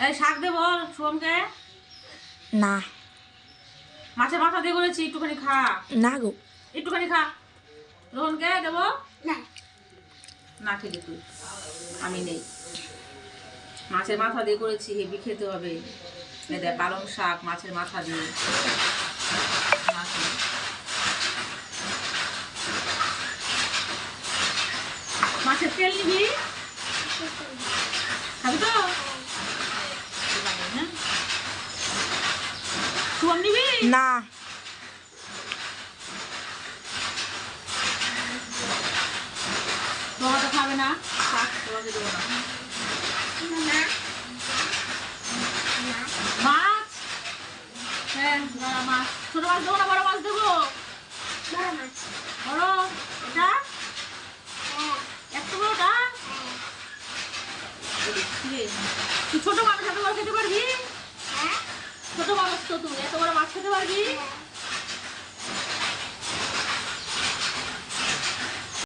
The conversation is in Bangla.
এই শাক দেবো শুভমকে? না মাছের মাথা দিয়ে করেছি, একটুখানি খা। না গো, একটুখানি খা। রোহনকে দেবো না না? খেলে তুই, আমি নেই। মাছের মাথা দিয়ে করেছি, হেভি খেতে হবে। দেখ পালং শাক মাছের মাথা দিয়ে। মাছের তেল নিবি? খাবি তো? শুভম নিবি? না তোমার তো খাবে না, শাক তোমাকে দেবো না। মাছ, হ্যাঁ মাছ। ছোট মাছ দেবো না বড় মাছ দেবো? বড় এটা এত বড়টা? তুই ছোট মানুষ এত বড় খেতে পারবি? ছোট মানুষ তো তুই, এত বড় মাছ খেতে পারবি?